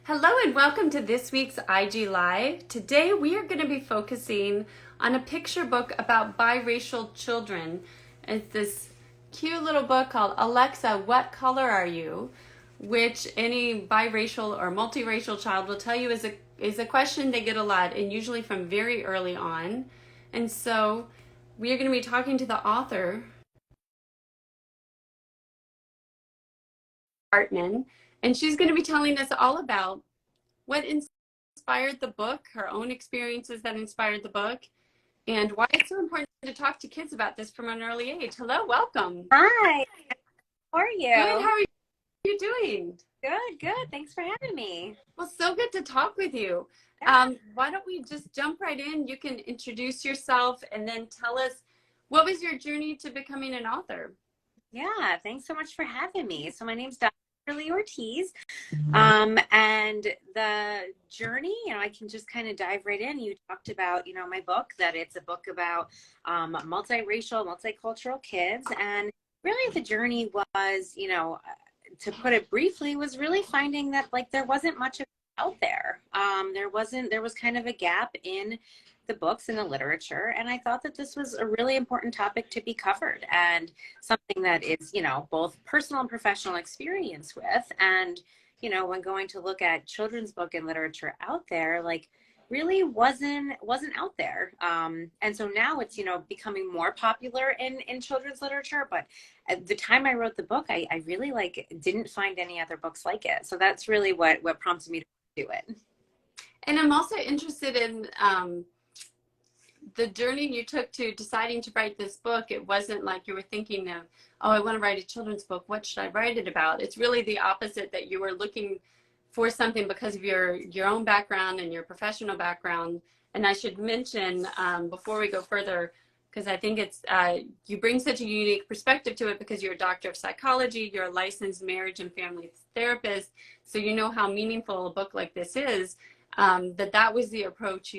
Hello and welcome to this week's IG Live. Today we are going to be focusing on a picture book about biracial children. It's this cute little book called Alexa, What Color Are You? Which any biracial or multiracial child will tell you is a question they get a lot, and usually from very early on. And so we are going to be talking to the author, Hartman, and she's going to be telling us all about what inspired the book, her own experiences that inspired the book, and why it's so important to talk to kids about this from an early age. Hello, welcome. Hi, how are Good, you? how are you doing? Good, good. Thanks for having me. Well, so good to talk with you. Why don't we just jump right in? You can introduce yourself and then tell us, what was your journey to becoming an author? Yeah, thanks so much for having me. So my name's Dr. Kimberly Ortiz. And the journey, I can just kind of dive right in. You talked about, my book, that it's a book about multiracial, multicultural kids. And really the journey was, to put it briefly, was really finding that there wasn't much out there. There was kind of a gap in the books and the literature. And I thought that this was a really important topic to be covered, and something that is, both personal and professional experience with. And, when going to look at children's book and literature out there, really wasn't out there. And so now it's, becoming more popular in children's literature. But at the time I wrote the book, I really didn't find any other books like it. So that's really what prompted me to do it. And I'm also interested in the journey you took to deciding to write this book. It wasn't like you were thinking of, oh, I want to write a children's book. What should I write it about? It's really the opposite, that you were looking for something because of your own background and your professional background. And I should mention before we go further, because I think it's you bring such a unique perspective to it, because you're a doctor of psychology, you're a licensed marriage and family therapist, so you know how meaningful a book like this is. That was the approach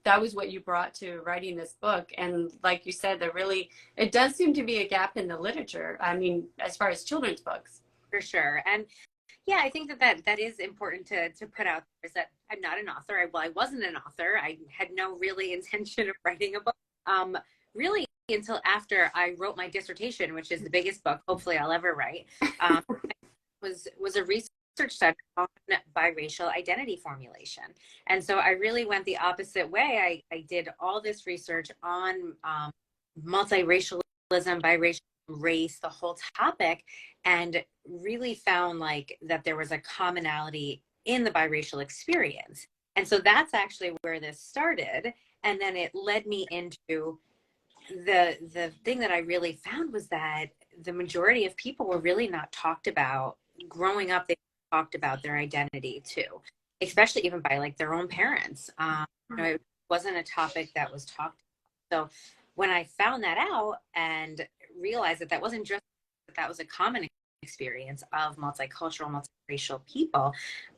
that was what you brought to writing this book. And like you said, it does seem to be a gap in the literature. I mean, as far as children's books. For sure. And yeah, I think that is important to put out there, is that I'm not an author. I wasn't an author. I had no really intention of writing a book. Really until after I wrote my dissertation, which is the biggest book hopefully I'll ever write, was a research study on biracial identity formulation. And so I really went the opposite way. I did all this research on multiracialism, biracial, race, the whole topic, and really found that there was a commonality in the biracial experience. And so that's actually where this started. And then it led me into the thing that I really found was that the majority of people were really not talked about growing up. They talked about their identity too, especially even by their own parents. It wasn't a topic that was talked about. So when I found that out and realized that wasn't just that was a common experience of multicultural, multiracial people,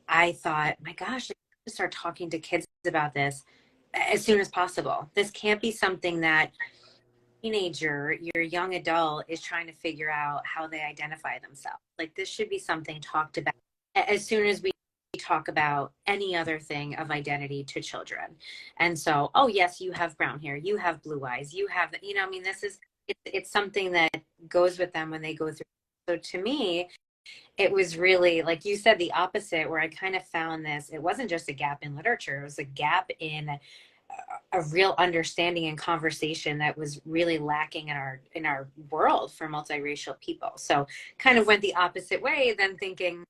I thought, my gosh, I have to start talking to kids about this as soon as possible. This can't be something that teenager, your young adult is trying to figure out how they identify themselves. This should be something talked about as soon as we talk about any other thing of identity to children. And so, oh yes, you have brown hair, you have blue eyes, you have, it's something that goes with them when they go through. So to me, it was really, like you said, the opposite, where I kind of found this, it wasn't just a gap in literature, it was a gap in a real understanding and conversation that was really lacking in our world for multiracial people. So kind of went the opposite way, then thinking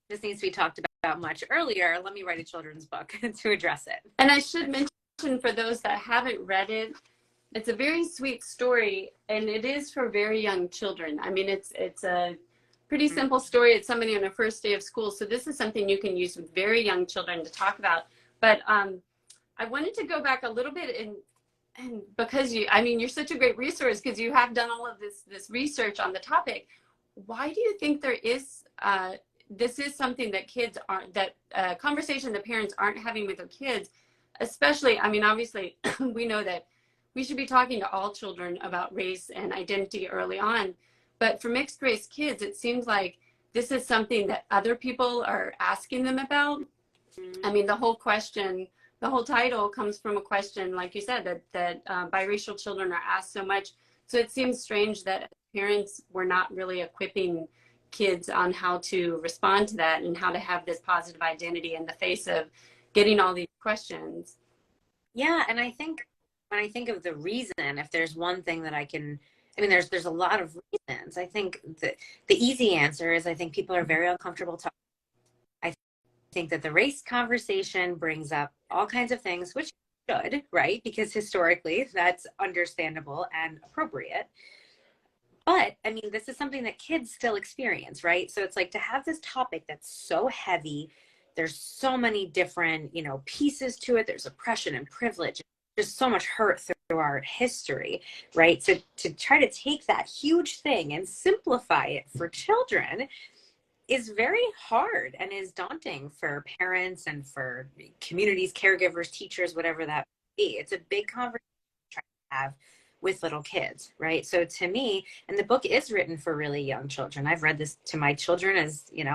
this needs to be talked about much earlier. Let me write a children's book to address it. And I should mention, for those that haven't read it, it's a very sweet story, and it is for very young children. I mean, it's a pretty simple story. It's somebody on a first day of school. So this is something you can use with very young children to talk about. But I wanted to go back a little bit, and because you're such a great resource, because you have done all of this research on the topic. Why do you think there is this is something that kids aren't, that conversation that parents aren't having with their kids, especially, obviously we know that we should be talking to all children about race and identity early on, but for mixed race kids, it seems like this is something that other people are asking them about. I mean, the whole question, the whole title comes from a question, like you said, that biracial children are asked so much. So it seems strange that parents were not really equipping kids on how to respond to that and how to have this positive identity in the face of getting all these questions. Yeah, and I think when I think of the reason, if there's one thing that I mean, there's a lot of reasons. I think the easy answer is I think people are very uncomfortable talking. I think that the race conversation brings up all kinds of things, which should, right? Because historically, that's understandable and appropriate. But I mean, this is something that kids still experience, right? So it's like to have this topic that's so heavy, there's so many different, pieces to it. There's oppression and privilege. There's so much hurt through our history, right? So to try to take that huge thing and simplify it for children is very hard and is daunting for parents and for communities, caregivers, teachers, whatever that may be. It's a big conversation to try to have with little kids, right? So to me, and the book is written for really young children. I've read this to my children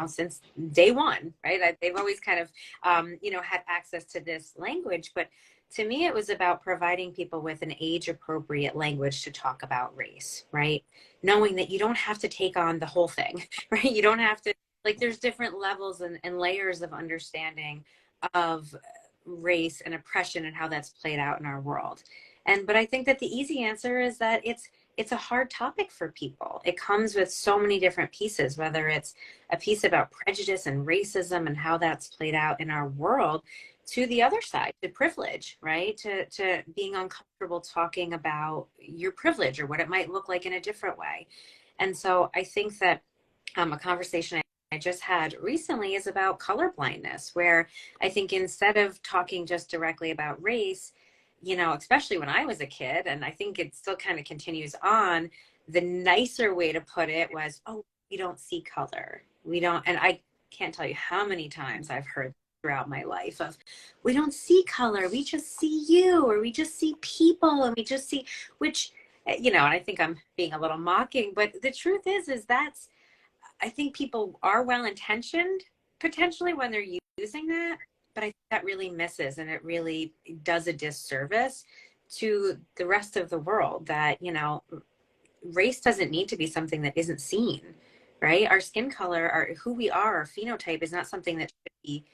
since day one, right? They've always kind of, had access to this language, but to me, it was about providing people with an age appropriate language to talk about race, right? Knowing that you don't have to take on the whole thing, right? You don't have to, there's different levels and layers of understanding of race and oppression and how that's played out in our world. But I think that the easy answer is that it's a hard topic for people. It comes with so many different pieces, whether it's a piece about prejudice and racism and how that's played out in our world, to the other side, to privilege, right? To being uncomfortable talking about your privilege or what it might look like in a different way. And so I think that a conversation I just had recently is about color blindness, where I think instead of talking just directly about race, especially when I was a kid, and I think it still kind of continues on, the nicer way to put it was, oh, we don't see color. We don't, and I can't tell you how many times I've heard throughout my life of, we don't see color, we just see you, or we just see people, and we just see, which, and I think I'm being a little mocking, but the truth is that's, I think people are well-intentioned potentially when they're using that, but I think that really misses, and it really does a disservice to the rest of the world that, race doesn't need to be something that isn't seen, right? Our skin color, who we are, our phenotype is not something that should be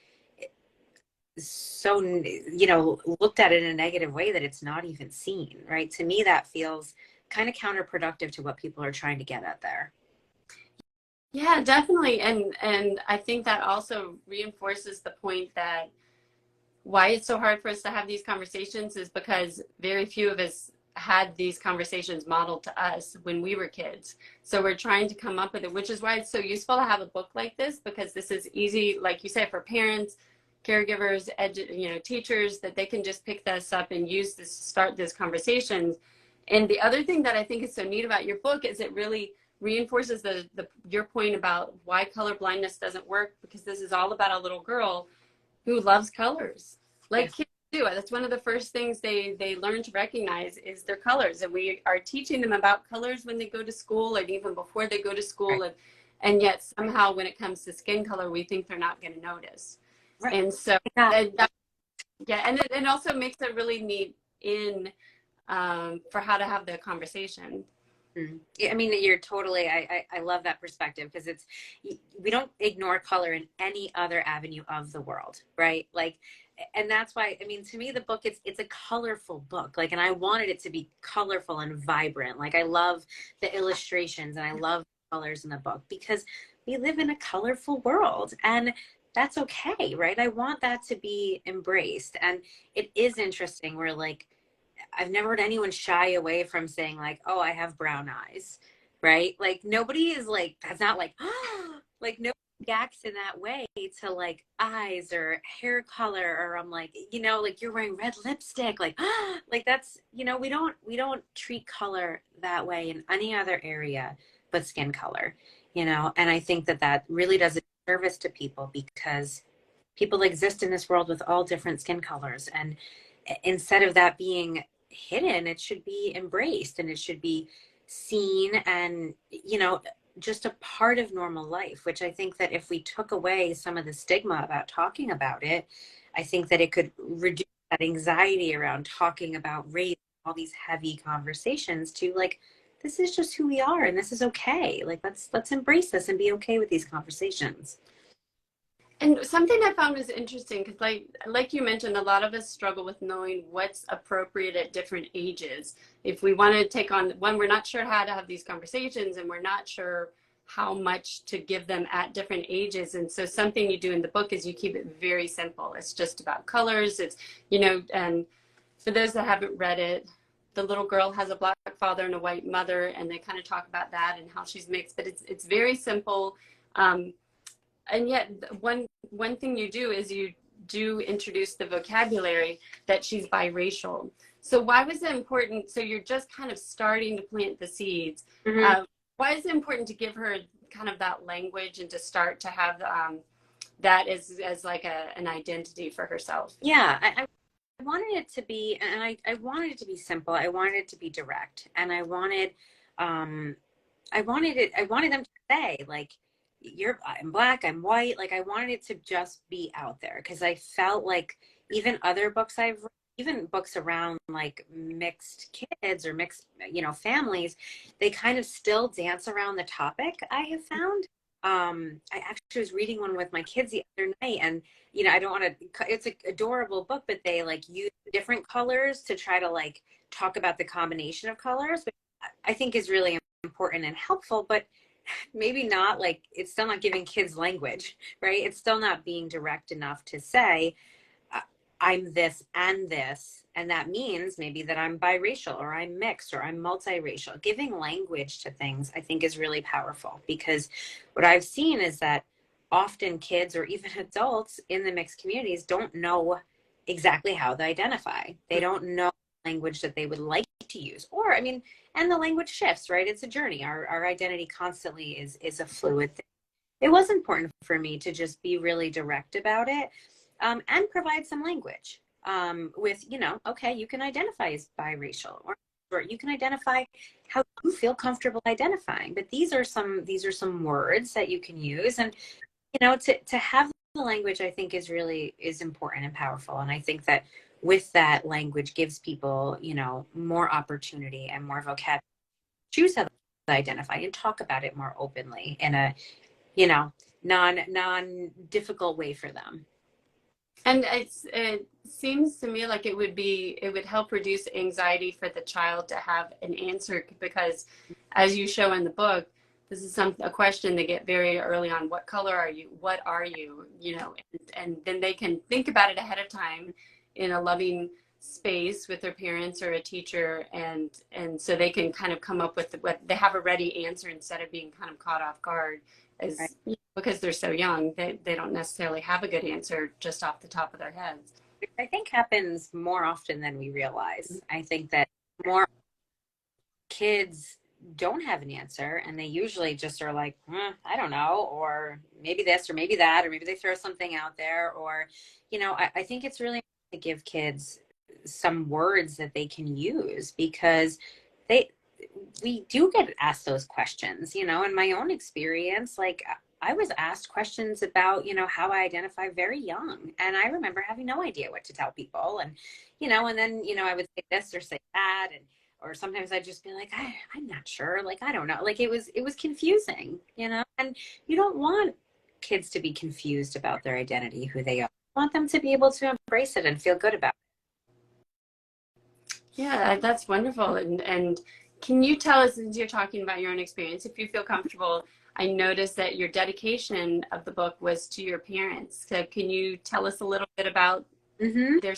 so, looked at in a negative way that it's not even seen, right? To me, that feels kind of counterproductive to what people are trying to get at there. Yeah, definitely. And I think that also reinforces the point that why it's so hard for us to have these conversations is because very few of us had these conversations modeled to us when we were kids. So we're trying to come up with it, which is why it's so useful to have a book like this, because this is easy, like you said, for parents, caregivers, teachers, that they can just pick this up and use this to start this conversation. And the other thing that I think is so neat about your book is it really reinforces your point about why color blindness doesn't work, because this is all about a little girl who loves colors, like Yes. kids do. That's one of the first things they learn to recognize is their colors, and we are teaching them about colors when they go to school and even before they go to school. Right. And yet somehow when it comes to skin color, we think they're not going to notice. Right. And so Yeah. yeah, and it also makes it really neat for how to have the conversation. I mean, you're totally, I love that perspective, because we don't ignore color in any other avenue of the world, right? And that's why, I mean, to me, the book, it's a colorful book, and I wanted it to be colorful and vibrant. I love the illustrations and I love the colors in the book, because we live in a colorful world, and that's okay, right? I want that to be embraced. And it is interesting where I've never heard anyone shy away from saying oh, I have brown eyes, right? Nobody is that's not nobody reacts in that way to eyes or hair color, or I'm you're wearing red lipstick, that's, we don't treat color that way in any other area but skin color, and I think that really does a service to people, because people exist in this world with all different skin colors, and instead of that being hidden, it should be embraced and it should be seen. And just a part of normal life, which I think that if we took away some of the stigma about talking about it, I think that it could reduce that anxiety around talking about race, all these heavy conversations to like, this is just who we are and this is okay. Like, let's embrace this and be okay with these conversations. And something I found was interesting because, like you mentioned, a lot of us struggle with knowing what's appropriate at different ages. If we want to take on one, we're not sure how to have these conversations, and we're not sure how much to give them at different ages. And so, something you do in the book is you keep it very simple. It's just about colors. It's, and for those that haven't read it, the little girl has a black father and a white mother, and they kind of talk about that and how she's mixed. But it's very simple. And yet one thing you do is you do introduce the vocabulary that she's biracial. So why was it important? So you're just kind of starting to plant the seeds. Mm-hmm. Why is it important to give her kind of that language and to start to have that as like an identity for herself? Yeah, I wanted it to be, and I wanted it to be simple. I wanted it to be direct, and I wanted them to say like, I'm black, I'm white. Like I wanted it to just be out there because I felt like even other books I've read, even books around like mixed kids or mixed, families, they kind of still dance around the topic I have found. I actually was reading one with my kids the other night and, I don't want to, it's an adorable book, but they like use different colors to try to like talk about the combination of colors, which I think is really important and helpful, but maybe not like it's still not giving kids language, right? It's still not being direct enough to say I'm this and this, and that means maybe that I'm biracial or I'm mixed or I'm multiracial. Giving language to things I think is really powerful because what I've seen is that often kids or even adults in the mixed communities don't know exactly how they identify. They don't know language that they would like to use, or I mean, and the language shifts, right? It's a journey. Our identity constantly is a fluid thing. It was important for me to just be really direct about it, and provide some language with, okay, you can identify as biracial, or you can identify how you feel comfortable identifying. But these are some words that you can use, and to have the language, I think is important and powerful. And I think that with that language gives people, more opportunity and more vocabulary, choose how they identify and talk about it more openly in a, non difficult way for them. And it seems to me like it would help reduce anxiety for the child to have an answer because, as you show in the book, this is a question they get very early on. What color are you? What are you? And then they can think about it ahead of time in a loving space with their parents or a teacher, and so they can kind of come up with what they have a ready answer instead of being kind of caught off guard as Right. because they're so young, they don't necessarily have a good answer just off the top of their heads. I think happens more often than we realize. I think that more kids don't have an answer and they usually just are like, I don't know, or maybe this or maybe that, or maybe they throw something out there, or, I think it's really important to give kids some words that they can use because we do get asked those questions, in my own experience, like I was asked questions about, how I identify very young. And I remember having no idea what to tell people. And, and then, I would say this or say that. And, or sometimes I'd just be like, I'm not sure. Like, I don't know. Like it was confusing, and you don't want kids to be confused about their identity, who they are. You want them to be able to embrace it and feel good about it. Yeah, that's wonderful. And can you tell us, since you're talking about your own experience, if you feel comfortable, I noticed that your dedication of the book was to your parents. So can you tell us a little bit about their...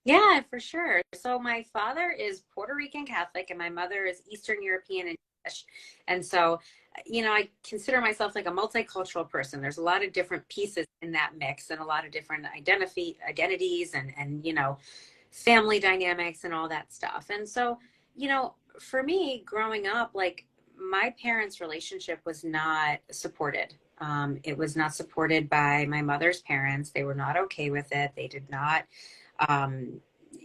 Yeah, for sure. So my father is Puerto Rican Catholic and my mother is Eastern European and Jewish. And so, I consider myself like a multicultural person. There's a lot of different pieces in that mix and a lot of different identities and, family dynamics and all that stuff. And so, for me growing up, like my parents' relationship was not supported. It was not supported by my mother's parents. They were not okay with it. They did not,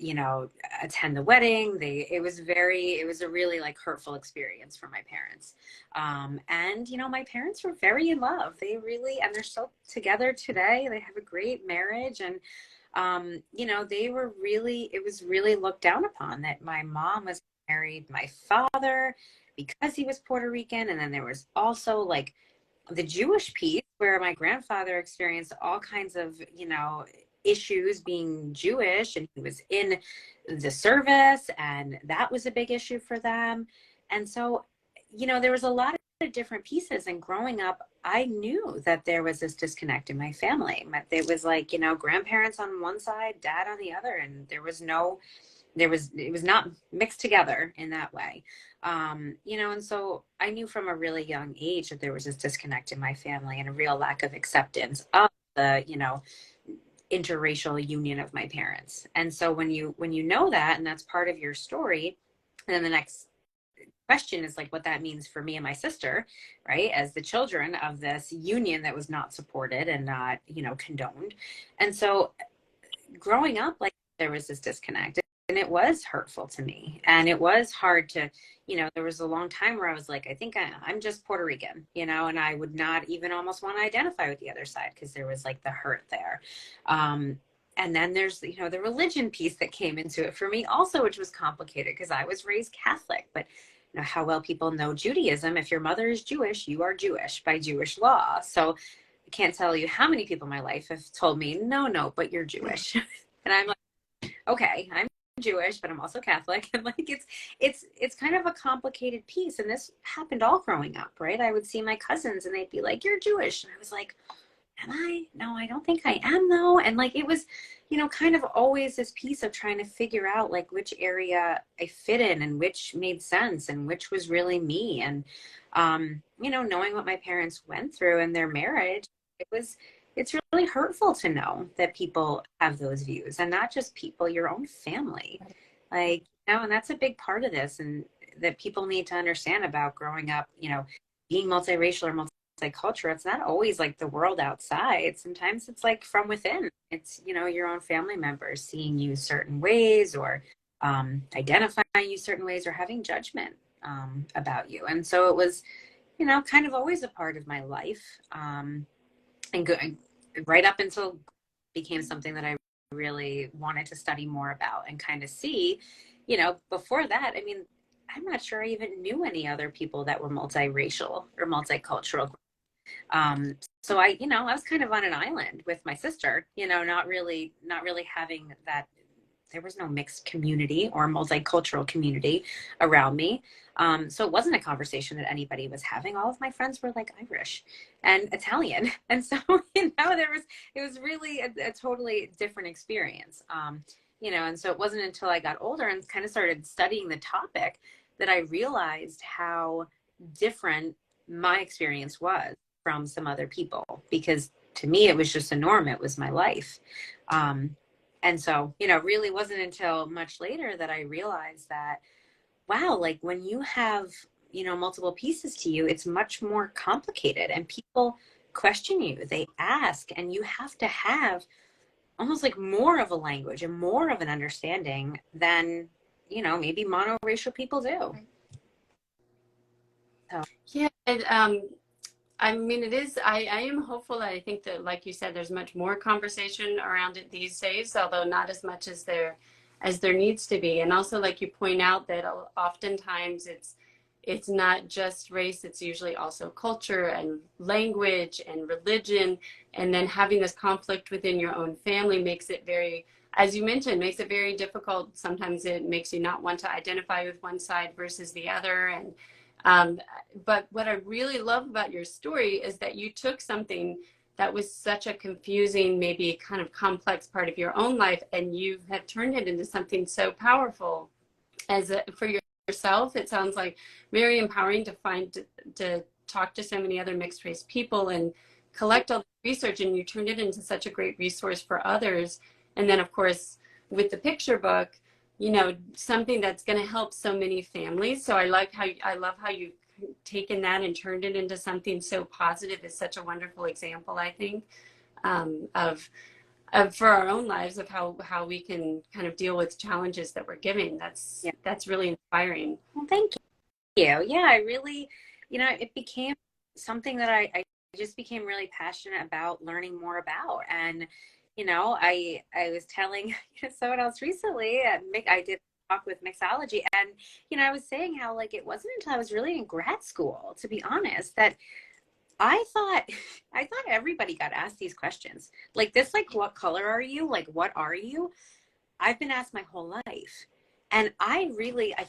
you know, attend the wedding. It was a really like hurtful experience for my parents. And, you know, my parents were very in love. And they're still together today. They have a great marriage. And, you know, it was really looked down upon that my mom was married my father because he was Puerto Rican. And then there was also like the Jewish piece where my grandfather experienced all kinds of, you know, issues being Jewish, and he was in the service, and that was a big issue for them. And so, you know, there was a lot of different pieces. And growing up, I knew that there was this disconnect in my family. It was like, you know, grandparents on one side, dad on the other, and it was not mixed together in that way. You know, and so I knew from a really young age that there was this disconnect in my family and a real lack of acceptance of the, you know, interracial union of my parents. And so when you know that, and that's part of your story, and then the next question is like what that means for me and my sister, right, as the children of this union that was not supported and not, you know, condoned. And so growing up, like, there was this disconnect, and it was hurtful to me, and it was hard to, you know, there was a long time where I was like, I think I'm just Puerto Rican, you know, and I would not even almost want to identify with the other side because there was like the hurt there. And then there's, you know, the religion piece that came into it for me also, which was complicated because I was raised Catholic. But you know how well people know Judaism, if your mother is Jewish, you are Jewish by Jewish law. So I can't tell you how many people in my life have told me, no, but you're Jewish. And I'm like, okay, I'm Jewish, but I'm also Catholic. And like, it's kind of a complicated piece. And this happened all growing up, right? I would see my cousins and they'd be like, you're Jewish. And I was like, am I? No, I don't think I am though. And like, it was, you know, kind of always this piece of trying to figure out like which area I fit in and which made sense and which was really me. And, you know, knowing what my parents went through in their marriage, it's really hurtful to know that people have those views, and not just people, your own family. Like, you know, and that's a big part of this, and that people need to understand about growing up, you know, being multiracial or multicultural. It's not always like the world outside. Sometimes it's like from within. It's, you know, your own family members seeing you certain ways, or identifying you certain ways, or having judgment about you. And so it was, you know, kind of always a part of my life. And good, right up until it became something that I really wanted to study more about and kind of see. You know, before that, I mean, I'm not sure I even knew any other people that were multiracial or multicultural. So I was kind of on an island with my sister, you know, not really having that. There was no mixed community or multicultural community around me. So it wasn't a conversation that anybody was having. All of my friends were like Irish and Italian. And so, you know, it was really a totally different experience. You know, and so it wasn't until I got older and kind of started studying the topic that I realized how different my experience was from some other people, because to me, it was just a norm. It was my life. And so, you know, it really wasn't until much later that I realized that, wow, like when you have, you know, multiple pieces to you, it's much more complicated, and people question you, they ask, and you have to have almost like more of a language and more of an understanding than, you know, maybe monoracial people do. So. Yeah, I mean, it is, I am hopeful that I think that, like you said, there's much more conversation around it these days, although not as much as there needs to be. And also, like you point out, that oftentimes it's not just race, it's usually also culture and language and religion. And then having this conflict within your own family makes it very, as you mentioned, makes it very difficult. Sometimes it makes you not want to identify with one side versus the other. And but what I really love about your story is that you took something that was such a confusing, maybe kind of complex part of your own life, and you have turned it into something so powerful for yourself. It sounds like very empowering to talk to so many other mixed race people and collect all the research, and you turned it into such a great resource for others. And then, of course, with the picture book, you know, something that's going to help so many families. So I love how you've taken that and turned it into something so positive. Is such a wonderful example, I think, of for our own lives of how we can kind of deal with challenges that we're given. Yeah. That's really inspiring. Well, thank you. Yeah, I really, it became something that I just became really passionate about learning more about. And, I was telling someone else recently, I did talk with mixology, and, I was saying how like it wasn't until I was really in grad school, to be honest, that I thought I thought everybody got asked these questions. Like this, like what color are you? Like what are you? I've been asked my whole life. And I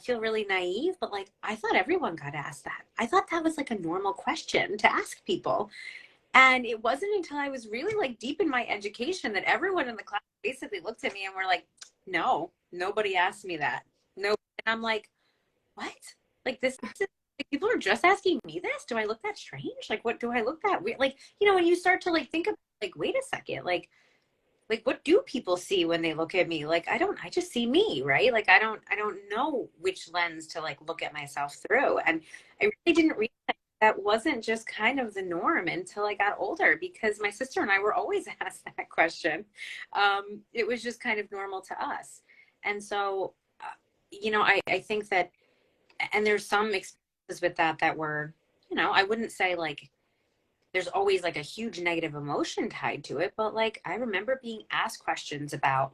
feel really naive, but like I thought everyone got asked that. I thought that was like a normal question to ask people. And it wasn't until I was really like deep in my education that everyone in the class basically looked at me and were like, no, nobody asked me that. No. And I'm like, what? Like this is, like, people are just asking me this. Do I look that strange? Like, what do I look that weird? Like, when you start to like think about like, wait a second, like what do people see when they look at me? Like I just see me, right? Like I don't know which lens to like look at myself through. And I really didn't realize that wasn't just kind of the norm until I got older, because my sister and I were always asked that question. It was just kind of normal to us. And so, I think that, and there's some experiences with that were, I wouldn't say like there's always like a huge negative emotion tied to it, but like I remember being asked questions about,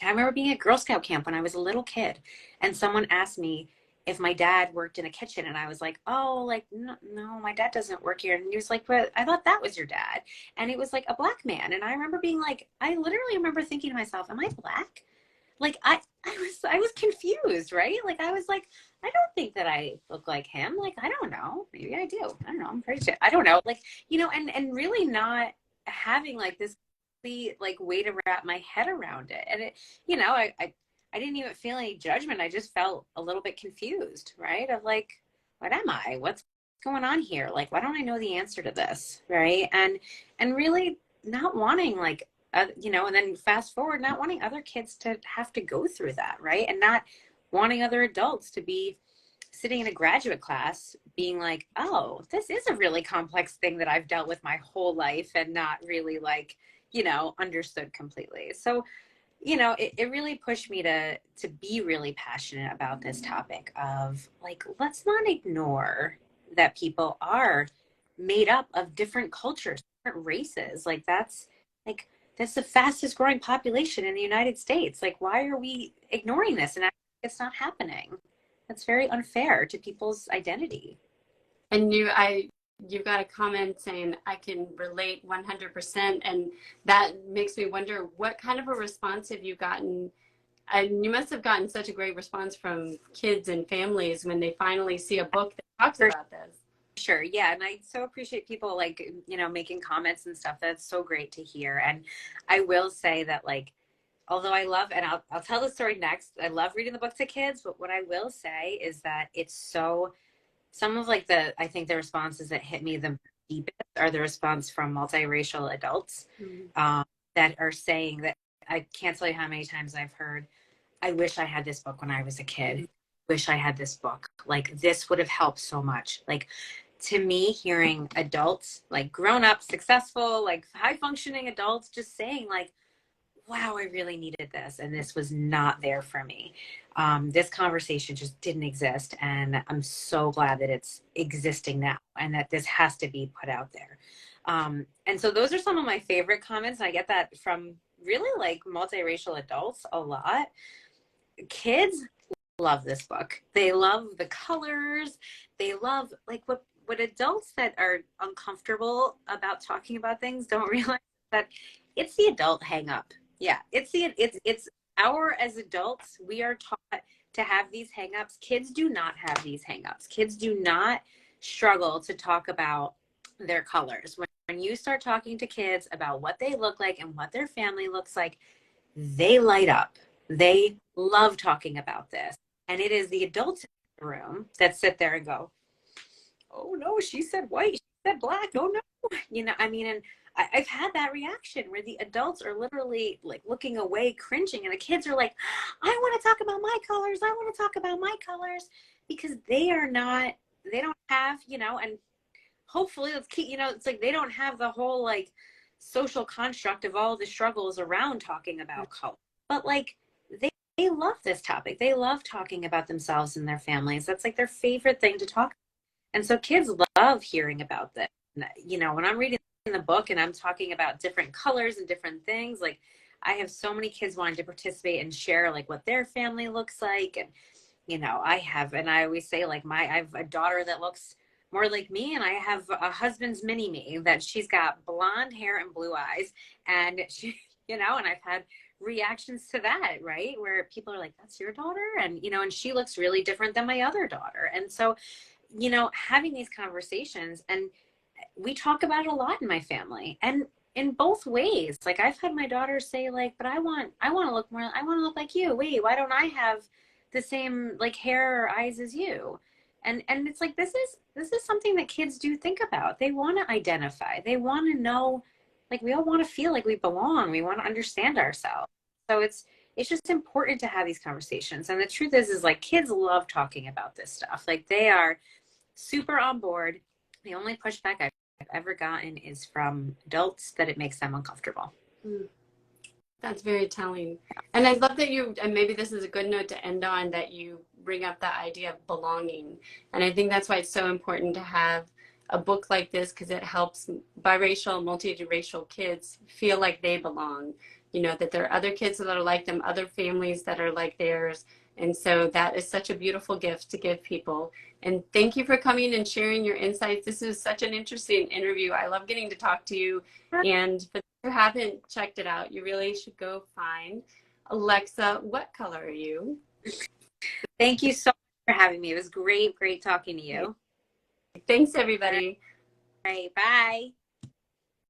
I remember being at Girl Scout camp when I was a little kid, and someone asked me if my dad worked in a kitchen, and I was like, oh, like no, no, my dad doesn't work here. And he was like, but I thought that was your dad. And it was like a black man. And I remember being like, I literally remember thinking to myself, am I black? Like I was confused, right? Like I was like, I don't think that I look like him. Like I don't know, maybe I do. I don't know. I'm pretty sure. I don't know. Like and really not having like this like way to wrap my head around it. And it, I didn't even feel any judgment. I just felt a little bit confused, right? Of like, what am I? What's going on here? Like, why don't I know the answer to this, right? And really not wanting like and then fast forward, not wanting other kids to have to go through that, right? And not wanting other adults to be sitting in a graduate class being like, oh, this is a really complex thing that I've dealt with my whole life and not really like, understood completely. So, it really pushed me to be really passionate about this topic of like, let's not ignore that people are made up of different cultures, different races. Like that's the fastest growing population in the United States. Like, why are we ignoring this? And it's not happening. That's very unfair to people's identity. And you got a comment saying I can relate 100%, and that makes me wonder what kind of a response have you gotten? And you must have gotten such a great response from kids and families when they finally see a book that talks about this. Sure. Yeah. And I so appreciate people like, making comments and stuff. That's so great to hear. And I will say that like, although I love, and I'll tell the story next. I love reading the book to kids, but what I will say is that it's so, some of like I think the responses that hit me the deepest are the response from multiracial adults that are saying that, I can't tell you how many times I've heard, I wish I had this book when I was a kid. Wish I had this book. Like this would have helped so much. Like to me, hearing adults, like grown up, successful, like high functioning adults just saying like, wow, I really needed this. And this was not there for me. This conversation just didn't exist. And I'm so glad that it's existing now and that this has to be put out there. And so those are some of my favorite comments. And I get that from really like multiracial adults a lot. Kids love this book. They love the colors. They love like what adults that are uncomfortable about talking about things don't realize that it's the adult hang up. Yeah, it's our, as adults, we are taught to have these hang-ups. Kids do not have these hang-ups. Kids do not struggle to talk about their colors. When you start talking to kids about what they look like and what their family looks like, they light up. They love talking about this. And it is the adults in the room that sit there and go, oh no, she said white, she said black, oh no. And I've had that reaction where the adults are literally like looking away, cringing, and the kids are like, I want to talk about my colors. I want to talk about my colors, because they don't have, and hopefully let's keep, it's like they don't have the whole like social construct of all the struggles around talking about color. But like they love this topic. They love talking about themselves and their families. That's like their favorite thing to talk about. And so kids love hearing about this. You know, when I'm reading the book and I'm talking about different colors and different things, like I have so many kids wanting to participate and share like what their family looks like. And, you know, and I always say like I have a daughter that looks more like me, and I have a husband's mini me that she's got blonde hair and blue eyes. And she, you know, and I've had reactions to that, right? Where people are like, that's your daughter? And, you know, and she looks really different than my other daughter. And so, you know, having these conversations, and we talk about it a lot in my family, and in both ways. Like I've had my daughter say like, but I want to look more, I want to look like you. Wait, why don't I have the same like hair or eyes as you? And it's like, this is something that kids do think about. They want to identify. They want to know, like we all want to feel like we belong. We want to understand ourselves. So it's just important to have these conversations. And the truth is like kids love talking about this stuff. Like they are super on board. The only pushback I've ever gotten is from adults that it makes them uncomfortable. That's very telling. And I love that and maybe this is a good note to end on, that you bring up that idea of belonging. And I think that's why it's so important to have a book like this, because it helps biracial, multiracial kids feel like they belong. You know, that there are other kids that are like them, other families that are like theirs. And so that is such a beautiful gift to give people. And thank you for coming and sharing your insights. This is such an interesting interview. I love getting to talk to you. And for those who haven't checked it out, you really should go find Alexa. What color are you? Thank you so much for having me. It was great talking to you. Thanks, everybody. All right, bye.